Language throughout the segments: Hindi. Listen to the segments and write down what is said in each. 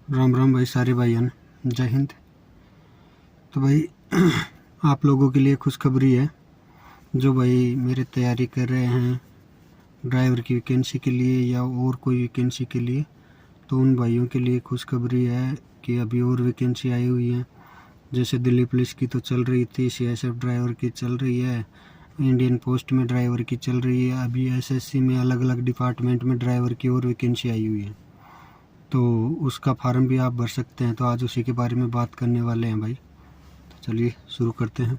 राम राम भाई, सारे भाईयान, जय हिंद। तो भाई आप लोगों के लिए खुशखबरी है। जो भाई मेरे तैयारी कर रहे हैं ड्राइवर की वैकेंसी के लिए या और कोई वैकेंसी के लिए, तो उन भाइयों के लिए खुशखबरी है कि अभी और वैकेंसी आई हुई है। जैसे दिल्ली पुलिस की तो चल रही थी, CSF ड्राइवर की चल रही है, इंडियन पोस्ट में ड्राइवर की चल रही है, अभी SSC में अलग अलग डिपार्टमेंट में ड्राइवर की और वैकेंसी आई हुई है। तो उसका फार्म भी आप भर सकते हैं। तो आज उसी के बारे में बात करने वाले हैं भाई। तो चलिए शुरू करते हैं।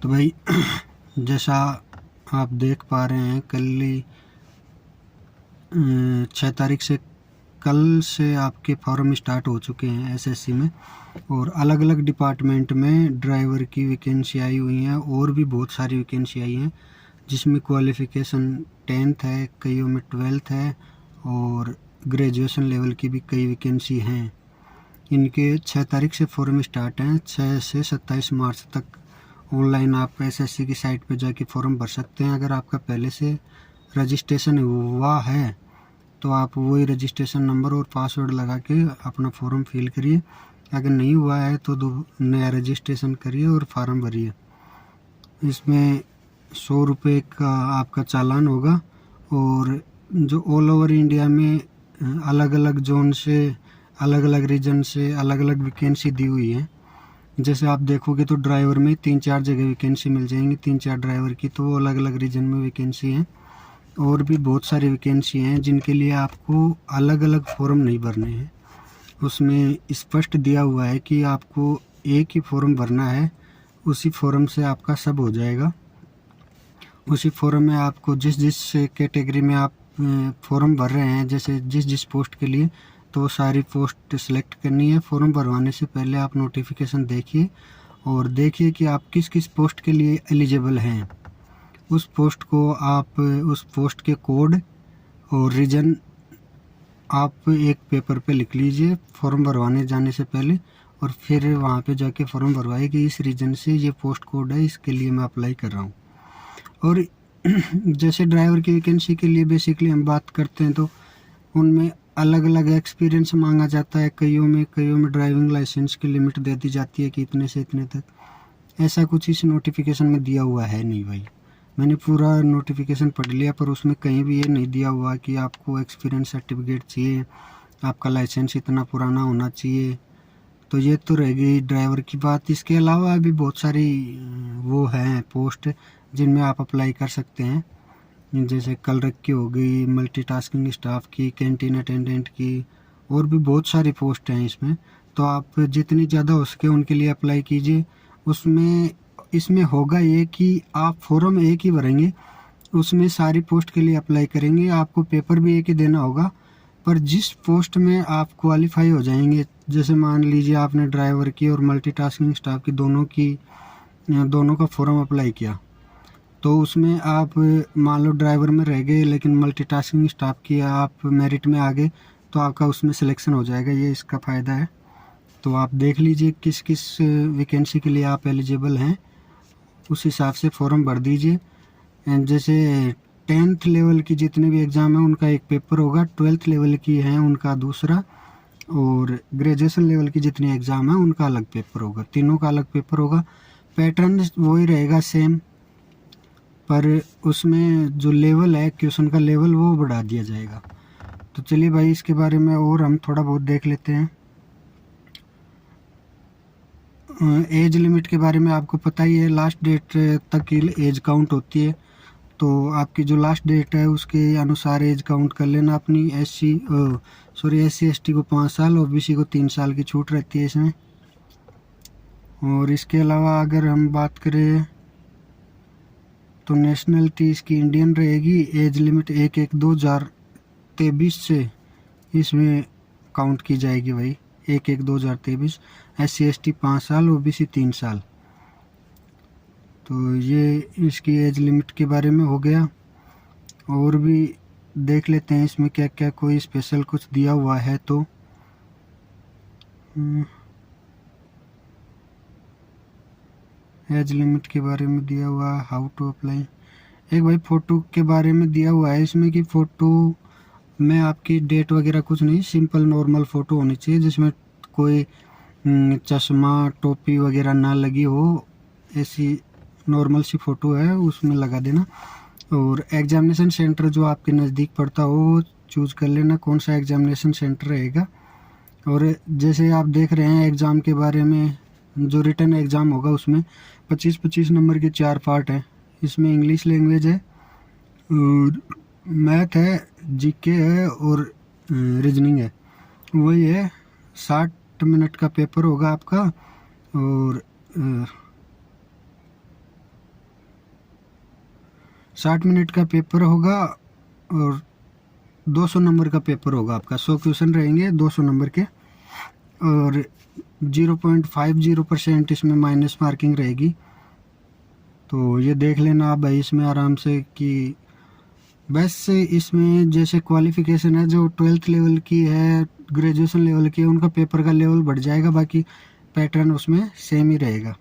तो भाई जैसा आप देख पा रहे हैं, कल 6 तारीख से कल से आपके फॉर्म स्टार्ट हो चुके हैं SSC में, और अलग अलग डिपार्टमेंट में ड्राइवर की वैकेंसी आई हुई हैं। और भी बहुत सारी वैकेंसी आई हैं जिसमें क्वालिफ़िकेशन 10th है, कईयों में 12th है, और ग्रेजुएशन लेवल की भी कई वैकेंसी हैं। इनके 6 तारीख से फॉर्म स्टार्ट हैं। 6 से 27 मार्च तक ऑनलाइन आप SSC की साइट पर जाके फॉर्म भर सकते हैं। अगर आपका पहले से रजिस्ट्रेशन हुआ है तो आप वही रजिस्ट्रेशन नंबर और पासवर्ड लगा के अपना फॉर्म फिल करिए। अगर नहीं हुआ है तो नया रजिस्ट्रेशन करिए और फार्म भरिए। इसमें 100 रुपये का आपका चालान होगा। और जो ऑल ओवर इंडिया में अलग अलग जोन से, अलग अलग रीजन से अलग अलग वैकेंसी दी हुई है। जैसे आप देखोगे तो ड्राइवर में 3-4 जगह वैकेंसी मिल जाएंगी, 3-4 ड्राइवर की, तो वो अलग अलग रीजन में वैकेंसी हैं। और भी बहुत सारी वैकेंसी हैं जिनके लिए आपको अलग अलग फॉर्म नहीं भरने हैं। उसमें स्पष्ट दिया हुआ है कि आपको एक ही फॉर्म भरना है, उसी फॉर्म से आपका सब हो जाएगा। उसी फॉर्म में आपको जिस जिस कैटेगरी में आप फॉर्म भर रहे हैं, जैसे जिस जिस पोस्ट के लिए, तो सारी पोस्ट सिलेक्ट करनी है। फॉर्म भरवाने से पहले आप नोटिफिकेशन देखिए और देखिए कि आप किस किस पोस्ट के लिए एलिजिबल हैं। उस पोस्ट को आप, उस पोस्ट के कोड और रीजन आप एक पेपर पे लिख लीजिए फॉर्म भरवाने जाने से पहले, और फिर वहाँ पे जाके फॉर्म भरवाइए कि इस रीजन से ये पोस्ट कोड है, इसके लिए मैं अप्लाई कर रहा हूँ। और जैसे ड्राइवर की वैकेंसी के लिए बेसिकली हम बात करते हैं तो उनमें अलग अलग एक्सपीरियंस मांगा जाता है। कईयों में ड्राइविंग लाइसेंस की लिमिट दे दी जाती है कि इतने से इतने तक। ऐसा कुछ इस नोटिफिकेशन में दिया हुआ है नहीं भाई। मैंने पूरा नोटिफिकेशन पढ़ लिया, पर उसमें कहीं भी ये नहीं दिया हुआ कि आपको एक्सपीरियंस सर्टिफिकेट चाहिए, आपका लाइसेंस इतना पुराना होना चाहिए। तो ये तो रहेगी ड्राइवर की बात। इसके अलावा भी बहुत सारी वो हैं पोस्ट जिनमें आप अप्लाई कर सकते हैं। जैसे क्लर्क की हो गई, मल्टीटास्किंग स्टाफ की, कैंटीन अटेंडेंट की, और भी बहुत सारी पोस्ट हैं इसमें। तो आप जितनी ज़्यादा हो सके उनके लिए अप्लाई कीजिए। उसमें इसमें होगा ये कि आप फॉर्म एक ही भरेंगे, उसमें सारी पोस्ट के लिए अप्लाई करेंगे, आपको पेपर भी एक ही देना होगा। पर जिस पोस्ट में आप क्वालिफाई हो जाएंगे, जैसे मान लीजिए आपने ड्राइवर की और मल्टीटास्किंग स्टाफ की दोनों का फॉर्म अप्लाई किया, तो उसमें आप मान लो ड्राइवर में रह गए लेकिन मल्टीटास्किंग स्टाफ की आप मेरिट में आ गए, तो आपका उसमें सिलेक्शन हो जाएगा। ये इसका फ़ायदा है। तो आप देख लीजिए किस किस वैकेंसी के लिए आप एलिजिबल हैं, उस हिसाब से फॉर्म भर दीजिए। जैसे 10th लेवल की जितने भी एग्ज़ाम हैं उनका एक पेपर होगा, 12th लेवल की हैं उनका दूसरा, और ग्रेजुएशन लेवल की जितनी एग्ज़ाम है उनका अलग पेपर होगा। तीनों का अलग पेपर होगा। पैटर्न वही रहेगा सेम, पर उसमें जो लेवल है, क्वेश्चन का लेवल, वो बढ़ा दिया जाएगा। तो चलिए भाई इसके बारे में और हम थोड़ा बहुत देख लेते हैं। एज लिमिट के बारे में आपको पता ही है, लास्ट डेट तक की एज काउंट होती है। तो आपकी जो लास्ट डेट है उसके अनुसार एज काउंट कर लेना अपनी। SC ST को 5 साल, OBC को 3 साल की छूट रहती है इसमें। और इसके अलावा अगर हम बात करें तो नेशनलिटी इसकी इंडियन रहेगी। एज लिमिट 1/1/2023 से इसमें काउंट की जाएगी भाई, 1/1/2023। SC ST 5 साल, OBC 3 साल। तो ये इसकी एज लिमिट के बारे में हो गया। और भी देख लेते हैं इसमें क्या क्या कोई स्पेशल कुछ दिया हुआ है। तो एज लिमिट के बारे में दिया हुआ, हाउ टू अप्लाई। एक भाई फ़ोटो के बारे में दिया हुआ है इसमें कि फ़ोटो में आपकी डेट वगैरह कुछ नहीं, सिंपल नॉर्मल फ़ोटो होनी चाहिए जिसमें कोई चश्मा टोपी वगैरह ना लगी हो, ऐसी नॉर्मल सी फ़ोटो है उसमें लगा देना। और एग्जामिनेशन सेंटर जो आपके नज़दीक पड़ता हो वो चूज़ कर लेना कौन सा एग्जामिनेशन सेंटर रहेगा। और जैसे आप देख रहे हैं एग्ज़ाम के बारे में, जो रिटन एग्ज़ाम होगा उसमें 25-25 नंबर के 4 पार्ट हैं। इसमें इंग्लिश लैंग्वेज है और मैथ है, जीके है और रीजनिंग है। वही है 60 मिनट का पेपर होगा आपका और 60 मिनट का पेपर होगा और 200 नंबर का पेपर होगा आपका। 100 क्वेश्चन रहेंगे 200 नंबर के और 0.50% इसमें माइनस मार्किंग रहेगी। तो ये देख लेना आप भाई इसमें आराम से कि बस इसमें जैसे क्वालिफ़िकेशन है जो 12th लेवल की है, ग्रेजुएशन लेवल की है, उनका पेपर का लेवल बढ़ जाएगा, बाकी पैटर्न उसमें सेम ही रहेगा।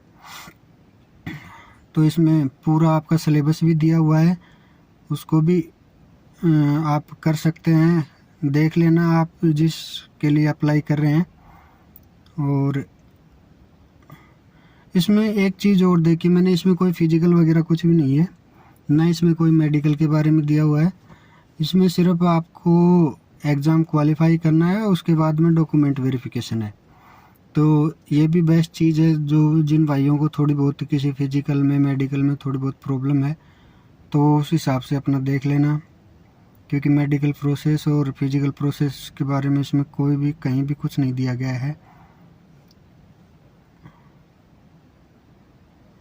तो इसमें पूरा आपका सिलेबस भी दिया हुआ है, उसको भी आप कर सकते हैं, देख लेना आप जिसके लिए अप्लाई कर रहे हैं। और इसमें एक चीज़ और देखी मैंने, इसमें कोई फिजिकल वगैरह कुछ भी नहीं है, ना इसमें कोई मेडिकल के बारे में दिया हुआ है। इसमें सिर्फ आपको एग्ज़ाम क्वालिफाई करना है, उसके बाद में डॉक्यूमेंट वेरिफिकेशन है। तो ये भी बेस्ट चीज़ है, जो जिन भाइयों को थोड़ी बहुत किसी फिजिकल में मेडिकल में थोड़ी बहुत प्रॉब्लम है तो उस हिसाब से अपना देख लेना, क्योंकि मेडिकल प्रोसेस और फिजिकल प्रोसेस के बारे में इसमें कोई भी कहीं भी कुछ नहीं दिया गया है।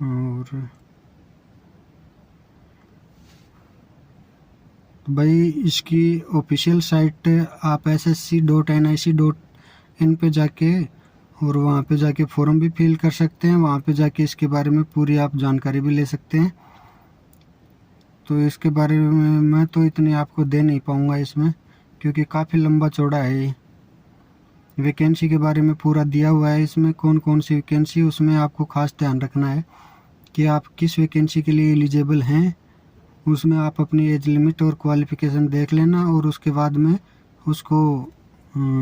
और भाई इसकी ऑफिशियल साइट आप ssc.nic.in पे जाके और वहाँ पे जाके फॉर्म भी फिल कर सकते हैं, वहाँ पे जाके इसके बारे में पूरी आप जानकारी भी ले सकते हैं। तो इसके बारे में मैं तो इतनी आपको दे नहीं पाऊँगा इसमें, क्योंकि काफ़ी लंबा चौड़ा है ये। वैकेंसी के बारे में पूरा दिया हुआ है इसमें, कौन कौन सी वैकेंसी, उसमें आपको खास ध्यान रखना है कि आप किस वैकेंसी के लिए एलिजिबल हैं। उसमें आप अपनी एज लिमिट और क्वालिफ़िकेशन देख लेना और उसके बाद में उसको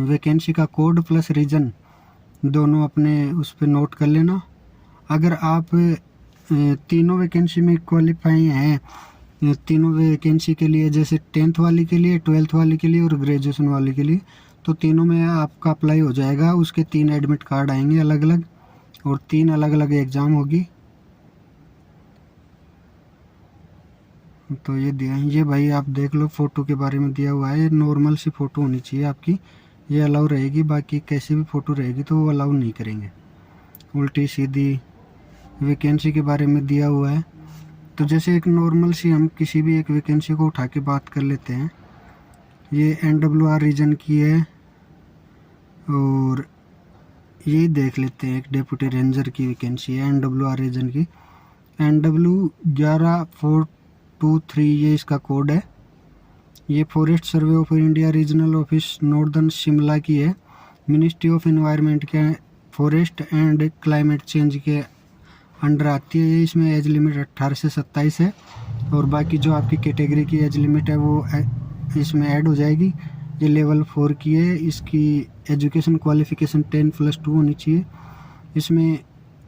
वैकेंसी का कोड प्लस रीजन दोनों अपने उस पर नोट कर लेना। अगर आप तीनों वैकेंसी में क्वालिफाई हैं, तीनों वैकेंसी के लिए, जैसे 10th वाली के लिए, 12th वाली के लिए और ग्रेजुएशन वाली के लिए, तो तीनों में आपका अप्लाई हो जाएगा। उसके 3 एडमिट कार्ड आएंगे अलग अलग और 3 अलग अलग एग्ज़ाम होगी। तो ये भाई आप देख लो, फ़ोटो के बारे में दिया हुआ है, नॉर्मल सी फ़ोटो होनी चाहिए आपकी, ये अलाउ रहेगी, बाकी कैसी भी फ़ोटो रहेगी तो वो अलाउ नहीं करेंगे, उल्टी सीधी। वैकेंसी के बारे में दिया हुआ है, तो जैसे एक नॉर्मल सी हम किसी भी एक वैकेंसी को उठा के बात कर लेते हैं। ये NWR रीजन की है और ये देख लेते हैं, एक डेप्यूटी रेंजर की वैकेंसी है NWR रीजन की, NW11423 ये इसका कोड है। ये forest survey of India regional office northern Shimla की है, मिनिस्ट्री ऑफ एनवायरनमेंट के फॉरेस्ट एंड क्लाइमेट चेंज के अंडर आती है। इसमें एज लिमिट 18 से 27 है और बाकी जो आपकी कैटेगरी की एज लिमिट है वो इसमें ऐड हो जाएगी। ये लेवल 4 की है, इसकी एजुकेशन क्वालिफिकेशन 10+2 होनी चाहिए। इसमें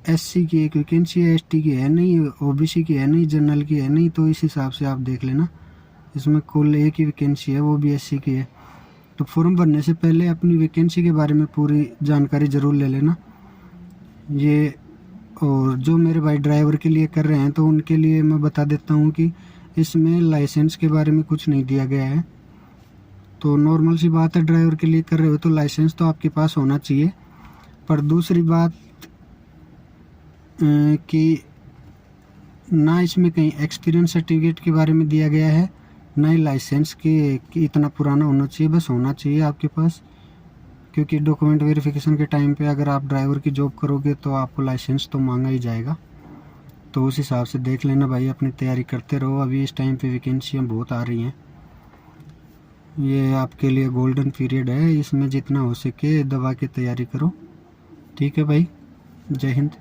SC की एक वैकेंसी है, ST की है नहीं, OBC की है नहीं, जनरल की है नहीं, तो इस हिसाब से आप देख लेना। इसमें कुल एक ही वैकेंसी है, वो भी SC की है। तो फॉर्म भरने से पहले अपनी वैकेंसी के बारे में पूरी जानकारी ज़रूर ले लेना। ये और जो मेरे भाई ड्राइवर के लिए कर रहे हैं तो उनके लिए मैं बता देता हूँ कि इसमें लाइसेंस के बारे में कुछ नहीं दिया गया है। तो नॉर्मल सी बात है, ड्राइवर के लिए कर रहे हो तो लाइसेंस तो आपके पास होना चाहिए। पर दूसरी बात कि ना इसमें कहीं एक्सपीरियंस सर्टिफिकेट के बारे में दिया गया है, ना ही लाइसेंस कि इतना पुराना होना चाहिए, बस होना चाहिए आपके पास। क्योंकि डॉक्यूमेंट वेरिफिकेशन के टाइम पे अगर आप ड्राइवर की जॉब करोगे तो आपको लाइसेंस तो मांगा ही जाएगा। तो उस हिसाब से देख लेना भाई, अपनी तैयारी करते रहो। अभी इस टाइम पे वैकेंसियाँ बहुत आ रही हैं, ये आपके लिए गोल्डन पीरियड है, इसमें जितना हो सके दबा के तैयारी करो। ठीक है भाई, जय हिंद।